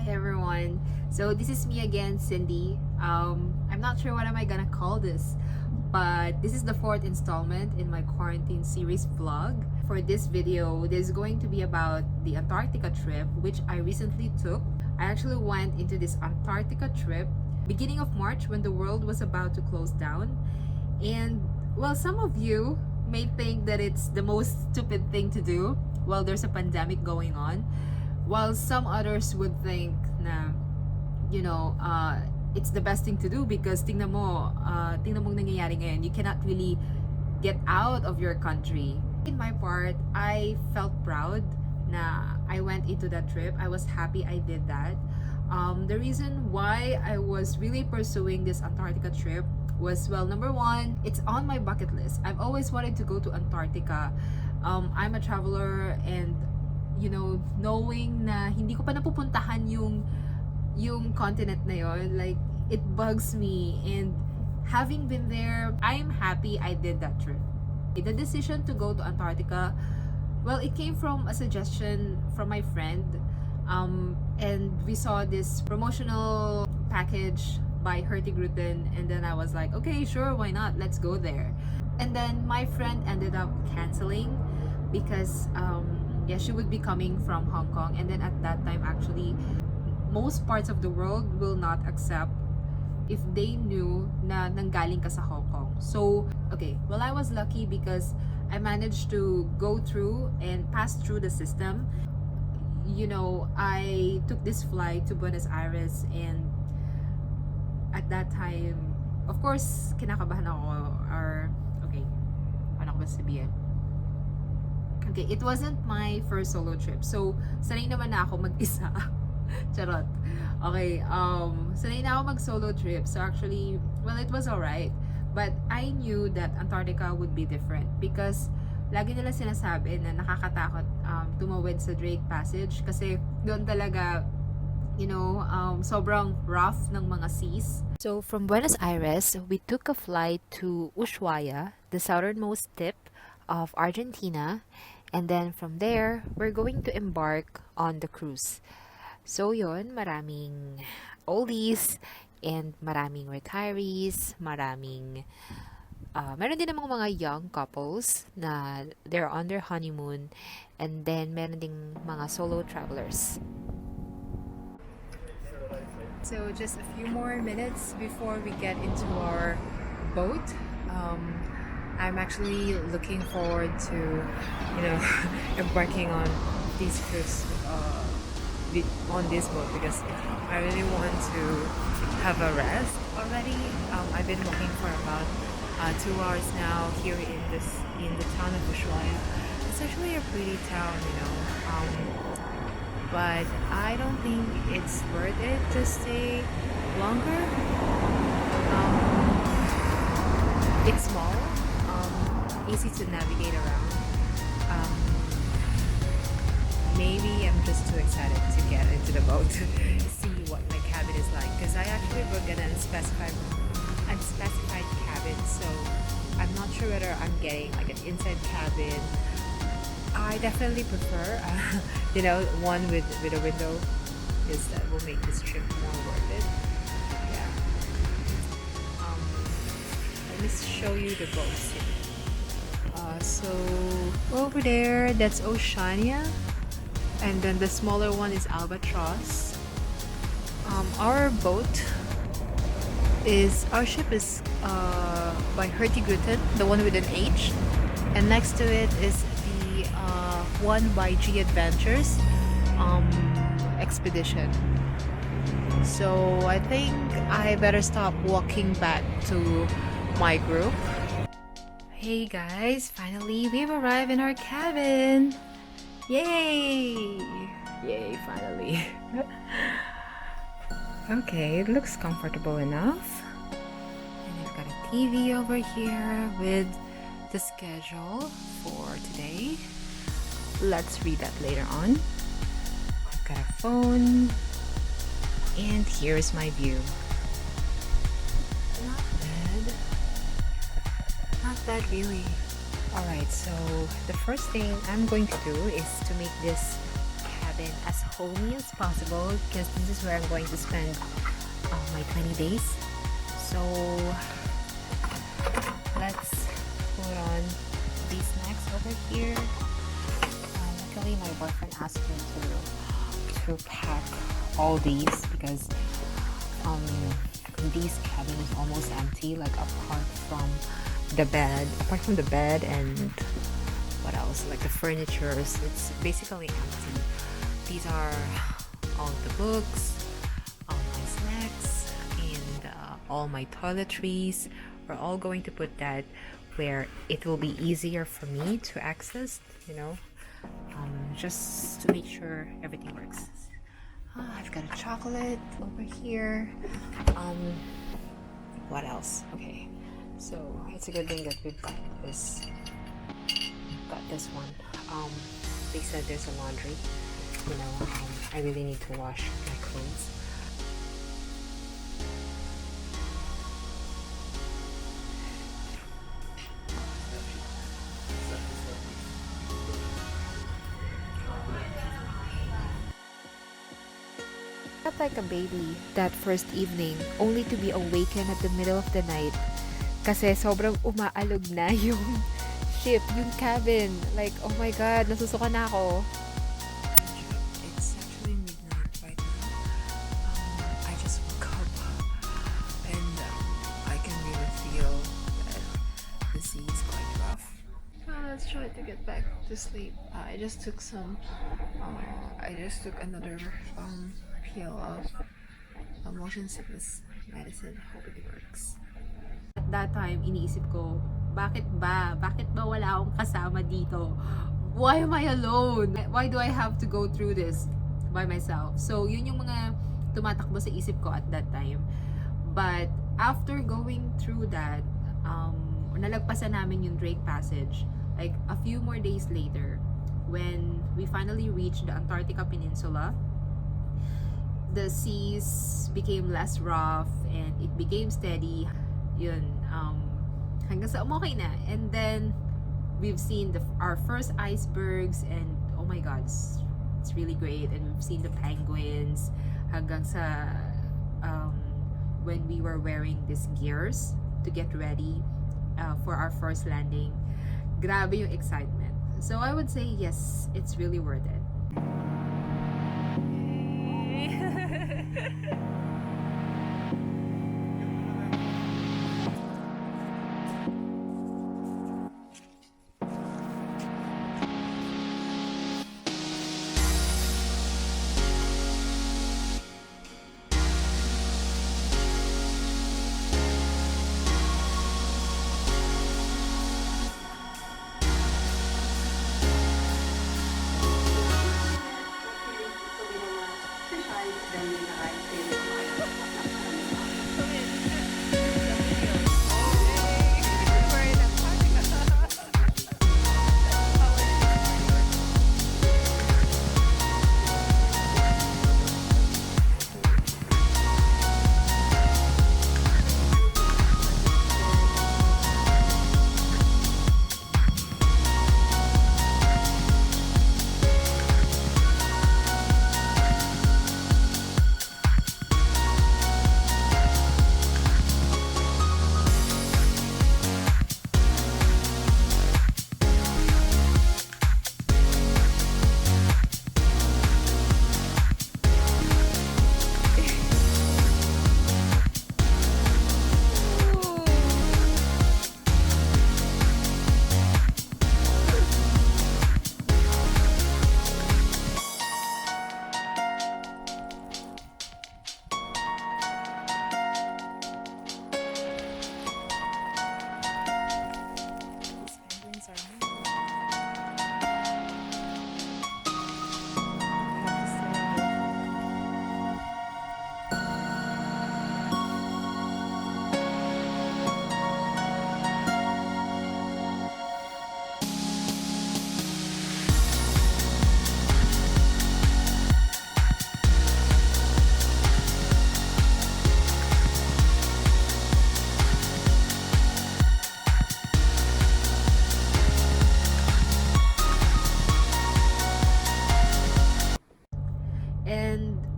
Hey everyone, so this is me again, Cindy. I'm not sure what am I gonna call this, but this is the fourth installment in my quarantine series vlog. For this video, this is going to be about the Antarctica trip, which I recently took. I actually went into this Antarctica trip beginning of March when the world was about to close down. And well, some of you may think that it's the most stupid thing to do while there's a pandemic going on, while some others would think na, it's the best thing to do because tingnan mo nangyayari ngayon. You cannot really get out of your country. In my part, I felt proud na I went into that trip. I was happy I did that. The reason why I was really pursuing this Antarctica trip was, well, number one, it's on my bucket list. I've always wanted to go to Antarctica. I'm a traveler, and knowing na hindi ko pa napupuntahan yung continent na yon, like, it bugs me. And having been there, I'm happy I did that trip. The decision to go to Antarctica, well, it came from a suggestion from my friend, and we saw this promotional package by Hurtigruten, and then I was like, okay, sure, why not, let's go there. And then my friend ended up canceling because she would be coming from Hong Kong, and then at that time, actually, most parts of the world will not accept if they knew na nanggaling ka sa Hong Kong. So, okay, well, I was lucky because I managed to go through and pass through the system. I took this flight to Buenos Aires, and at that time, of course, kinakabahan ako, or, okay, ano ko ba sabihin? Okay, it wasn't my first solo trip. So, sanay naman na ako mag-isa. Charot. Okay, sanay na ako mag-solo trip. So, actually, well, it was alright. But I knew that Antarctica would be different because lagi nila sinasabi na nakakatakot tumawid sa Drake Passage kasi doon talaga, sobrang rough ng mga seas. So, from Buenos Aires, we took a flight to Ushuaia, the southernmost tip of Argentina. And then from there, we're going to embark on the cruise. So yon, maraming oldies and maraming retirees, meron din namang mga young couples na they're on their honeymoon, and then meron ding mga solo travelers. So just a few more minutes before we get into our boat. I'm actually looking forward to, embarking on this cruise, on this boat, because I really want to have a rest already. I've been walking for about 2 hours now here in the town of Ushuaia. It's actually a pretty town, but I don't think it's worth it to stay longer. It's small, easy to navigate around. Maybe I'm just too excited to get into the boat to see what my cabin is like, because I actually booked an unspecified cabin, so I'm not sure whether I'm getting like an inside cabin. I definitely prefer one with a window, because that will make this trip more worth it. Yeah. Let me show you the boat. So over there, that's Oceania, and then the smaller one is Albatross. Our ship is by Hurtigruten, the one with an H, and next to it is the one by G Adventures Expedition. So I think I better stop walking back to my group. Hey guys, finally we've arrived in our cabin. Yay! Yay, finally. Okay, it looks comfortable enough. And I've got a TV over here with the schedule for today. Let's read that later on. I've got a phone. And here's my view. Not bad. Not bad, really. Alright, so the first thing I'm going to do is to make this cabin cabin as homey as possible because this is where I'm going to spend my 20 days. So let's put on these snacks over here. Luckily my boyfriend asked me to pack all these because this cabin is almost empty, like apart from the bed and what else, like the furniture, it's basically empty. These are all the books, all my snacks, and all my toiletries. We're all going to put that where it will be easier for me to access, just to make sure everything works. I've got a chocolate over here. What else? Okay, so it's a good thing that we've got this. Got this one. They said there's a laundry. I really need to wash my clothes. Felt like a baby that first evening, only to be awakened at the middle of the night kasi sobrang umaalog na yung ship, yung cabin. Like, oh my god, nasusuka na ako. It's actually midnight right now. I just woke up and I can really feel that the sea is quite rough. Let's try to get back to sleep. I just took another pill of motion sickness medicine. Hope it works. At that time, iniisip ko, bakit ba wala akong kasama dito? Why am I alone? Why do I have to go through this by myself? So, yun yung mga tumatakbo sa isip ko at that time. But, after going through that, nalagpasan namin yung Drake Passage. Like, a few more days later, when we finally reached the Antarctica Peninsula, the seas became less rough and it became steady. Yun, hanggang sa okay na. And then, we've seen our first icebergs and oh my god, it's really great. And we've seen the penguins hanggang sa when we were wearing these gears to get ready for our first landing. Grabe yung excitement. So I would say yes, it's really worth it.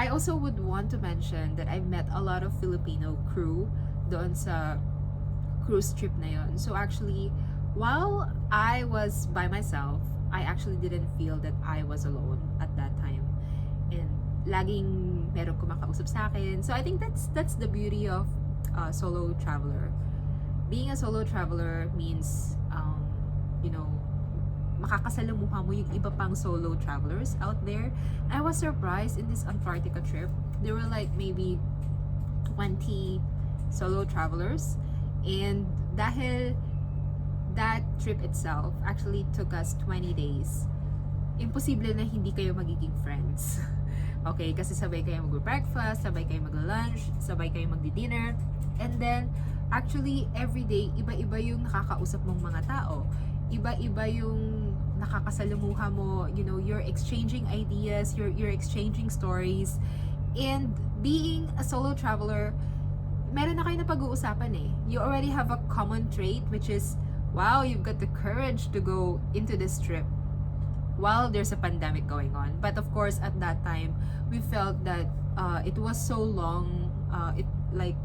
I also would want to mention that I've met a lot of Filipino crew doon sa cruise trip na yon. So actually, while I was by myself, I actually didn't feel that I was alone at that time. And laging merong kumakausap sa akin. So I think that's the beauty of solo traveler. Being a solo traveler means, you know, makakasalamuha mo yung iba pang solo travelers out there. I was surprised in this Antarctica trip. There were like maybe 20 solo travelers. And dahil that trip itself actually took us 20 days, imposible na hindi kayo magiging friends. Okay, kasi sabay kayo mag-breakfast, sabay kayo mag-lunch, sabay kayo mag-dinner, and then actually every day iba-iba yung nakakausap mong mga tao, iba-iba yung nakakasalamuha mo, you know, you're exchanging ideas, you're exchanging stories. And being a solo traveler, meron na kayo na pag-uusapan eh. You already have a common trait, which is, wow, you've got the courage to go into this trip while there's a pandemic going on. But of course, at that time, we felt that it was so long, it like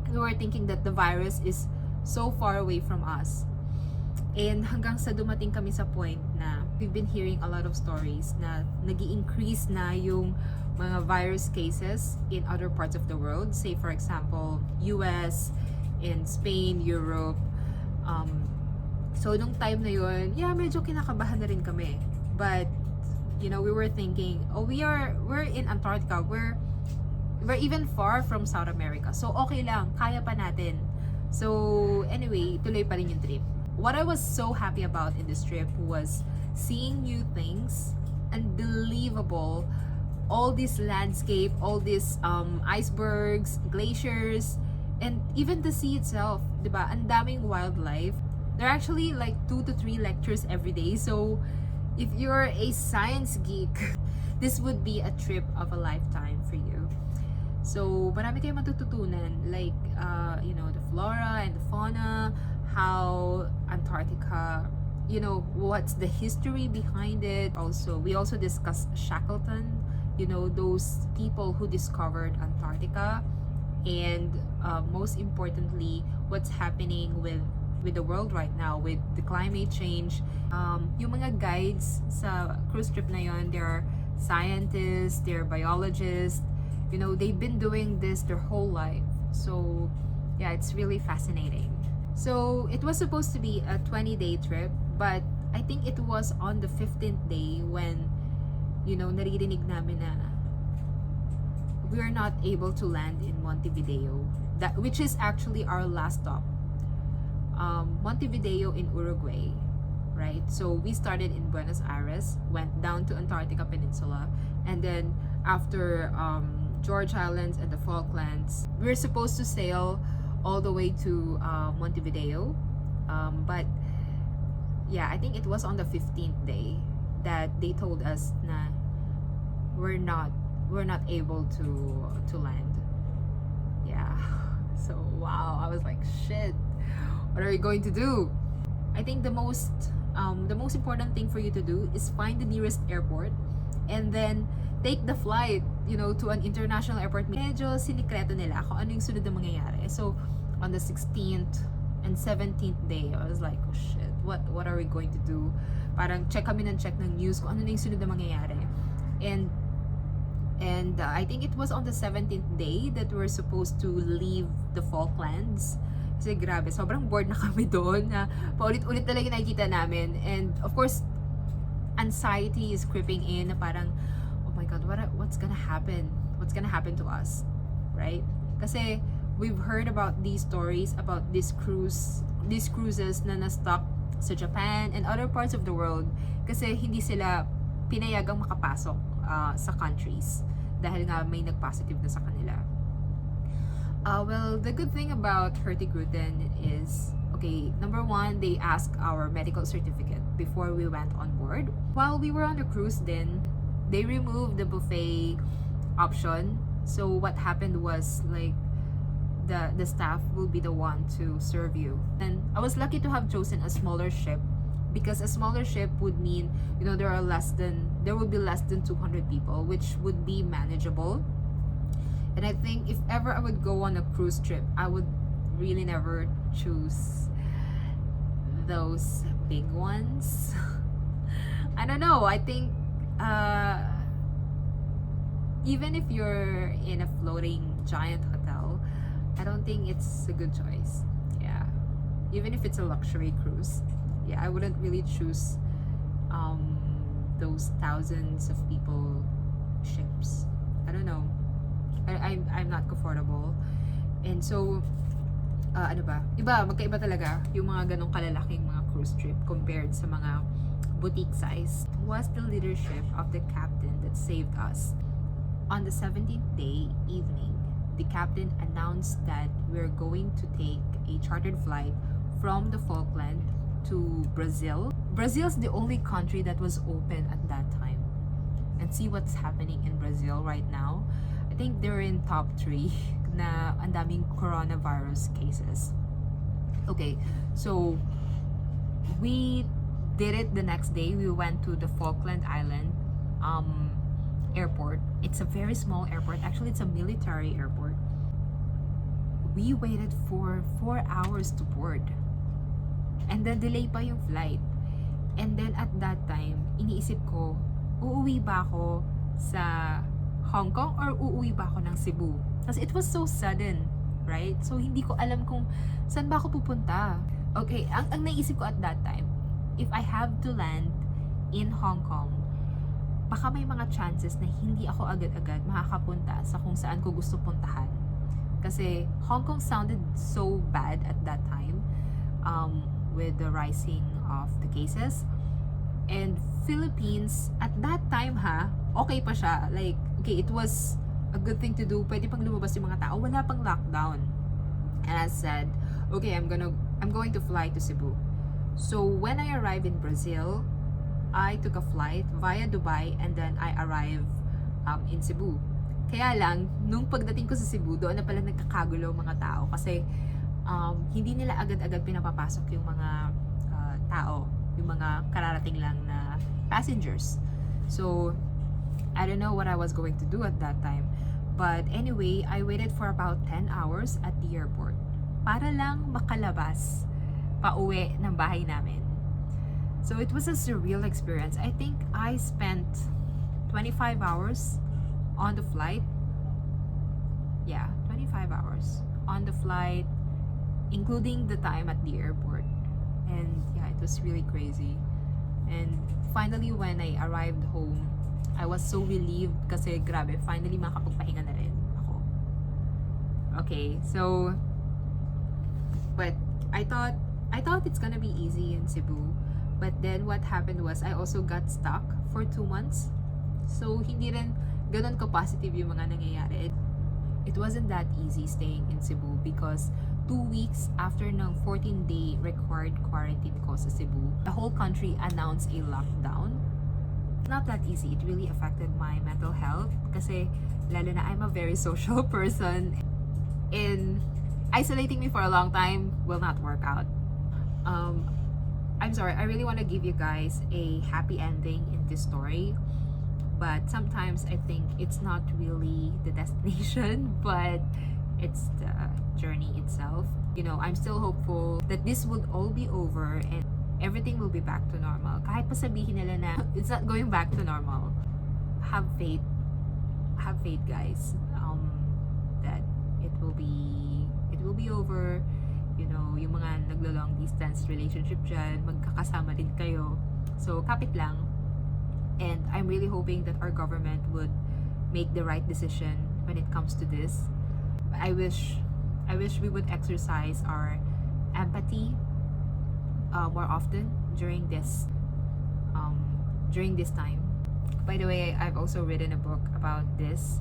we were thinking that the virus is so far away from us. And hanggang sa dumating kami sa point na we've been hearing a lot of stories na nag-i-increase na yung mga virus cases in other parts of the world. Say for example, US, in Spain, Europe. So nung time na yun, yeah, medyo kinakabahan na rin kami. But you know, we were thinking, oh, we're in Antarctica. We're even far from South America. So okay lang, kaya pa natin. So anyway, tuloy pa rin yung trip. What I was so happy about in this trip was seeing new things, unbelievable, all this landscape, all these icebergs, glaciers, and even the sea itself, diba? Ang daming wildlife. There are actually like 2 to 3 lectures every day. So if you're a science geek, this would be a trip of a lifetime for you. So marami kayong matututunan, like you know, the flora and the fauna, how Antarctica, you know, what's the history behind it. Also, we also discussed Shackleton, you know, those people who discovered Antarctica, and most importantly, what's happening with the world right now with the climate change. Yung mga guides sa cruise trip na yon, they're scientists, they're biologists, you know, they've been doing this their whole life. So yeah, it's really fascinating. So it was supposed to be a 20-day trip, but I think it was on the 15th day when, you know, naririnig namin na we are not able to land in Montevideo, that which is actually our last stop. Montevideo in Uruguay, right? So we started in Buenos Aires, went down to Antarctica Peninsula, and then after George Islands and the Falklands, we're supposed to sail all the way to Montevideo, but yeah, I think it was on the 15th day that they told us na we're not able to land. Yeah, so wow, I was like, shit, what are we going to do? I think the most important thing for you to do is find the nearest airport and then take the flight, you know, to an international airport. Medyo sinikreto nila kung ano yung sunod na mangyayari. So on the 16th and 17th day, I was like, oh shit, what are we going to do? Parang check ng news kung ano na yung sunod na mangyayari. And I think it was on the 17th day that we're supposed to leave the Falklands. Kasi grabe, sobrang bored na kami doon, na paulit-ulit talaga nakikita namin. And of course, anxiety is creeping in, na parang, oh my God, what's gonna happen? What's gonna happen to us? Right? Kasi we've heard about these stories about these cruises na na-stuck sa Japan and other parts of the world kasi hindi sila pinayagang makapasok sa countries dahil nga may nag-positive na sa kanila. Well, the good thing about Hurtigruten is, okay, number one, they asked our medical certificate before we went on board. While we were on the cruise then, they removed the buffet option. So what happened was, like, the staff will be the one to serve you. And I was lucky to have chosen a smaller ship, because a smaller ship would mean, you know, there are less than there will be less than 200 people, which would be manageable. And I think if ever I would go on a cruise trip, I would really never choose those big ones. I don't know. I think even if you're in a floating giant hotel, I don't think it's a good choice. Yeah. Even if it's a luxury cruise. Yeah, I wouldn't really choose those thousands of people ships. I don't know. I'm not comfortable. And so, ano ba? Magkaiba talaga yung mga ganong kalalaking mga cruise trip compared sa mga boutique size. It was the leadership of the captain that saved us. On the 17th day evening, the captain announced that we're going to take a chartered flight from the Falkland to Brazil. Brazil's the only country that was open at that time. And see what's happening in Brazil right now. I think they're in top 3 na ang daming coronavirus cases. Okay, so we did it the next day. We went to the Falkland Island airport. It's a very small airport. Actually, it's a military airport. We waited for 4 hours to board. And then delay pa yung flight. And then at that time, iniisip ko, uuwi ba ako sa Hong Kong or uuwi ba ako ng Cebu? Kasi it was so sudden, right? So hindi ko alam kung saan ba ako pupunta. Okay, ang naisip ko at that time, if I have to land in Hong Kong, baka may mga chances na hindi ako agad-agad makakapunta sa kung saan ko gusto puntahan. Kasi Hong Kong sounded so bad at that time with the rising of the cases. And Philippines, at that time okay pa siya. Like, okay, it was a good thing to do. Pwede pang lumabas yung mga tao. Wala pang lockdown. And I said, okay, I'm going to fly to Cebu. So when I arrived in Brazil, I took a flight via Dubai and then I arrived in Cebu. Kaya lang, nung pagdating ko sa Cebu, doon na pala nagkakagulo mga tao kasi hindi nila agad-agad pinapapasok yung mga tao, yung mga kararating lang na passengers. So, I don't know what I was going to do at that time. But anyway, I waited for about 10 hours at the airport para lang makalabas pauwi ng bahay namin. So it was a surreal experience. I think I spent 25 hours on the flight. Yeah, 25 hours on the flight, including the time at the airport. And yeah, it was really crazy. And finally, when I arrived home, I was so relieved kasi grabe, finally makapagpahinga na rin ako. Okay, so but I thought it's gonna be easy in Cebu. But then what happened was I also got stuck for 2 months. So hindi rin ganun ka-positive yung mga nangyayari. It wasn't that easy staying in Cebu because 2 weeks after ng 14-day required quarantine ko sa Cebu, the whole country announced a lockdown. It's not that easy. It really affected my mental health kasi lalo na I'm a very social person. And isolating me for a long time will not work out. I'm sorry, I really want to give you guys a happy ending in this story. But sometimes I think it's not really the destination, but it's the journey itself. You know, I'm still hopeful that this would all be over and everything will be back to normal. Kahit pa sabihin nila na it's not going back to normal. Have faith, guys. That it will be over. You know, yung mga naglo-long distance relationship dyan, magkakasama din kayo. So, kapit lang. And I'm really hoping that our government would make the right decision when it comes to this. I wish we would exercise our empathy more often during this time. By the way, I've also written a book about this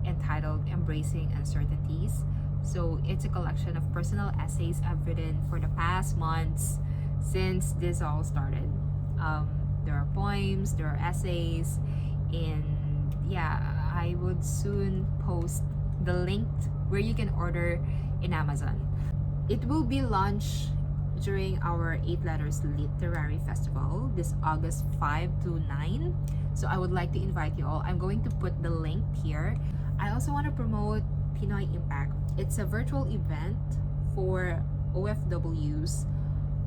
entitled Embracing Uncertainties. So it's a collection of personal essays I've written for the past months since this all started. There are poems, there are essays, and yeah, I would soon post the link where you can order in Amazon. It will be launched during our 8 Letters Literary Festival this August 5 to 9. So I would like to invite you all. I'm going to put the link here. I also want to promote Pinoy IMPact. It's a virtual event for OFWs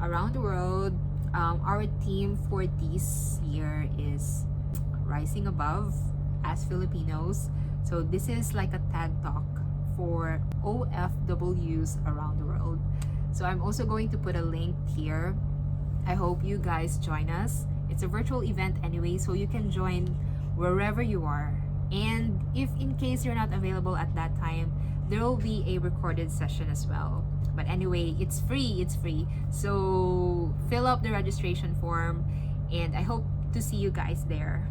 around the world. Our theme for this year is Rising Above as Filipinos. So this is like a TED Talk for OFWs around the world. So I'm also going to put a link here. I hope you guys join us. It's a virtual event anyway, so you can join wherever you are. And if in case you're not available at that time, there will be a recorded session as well. But anyway, it's free. So fill up the registration form, and I hope to see you guys there.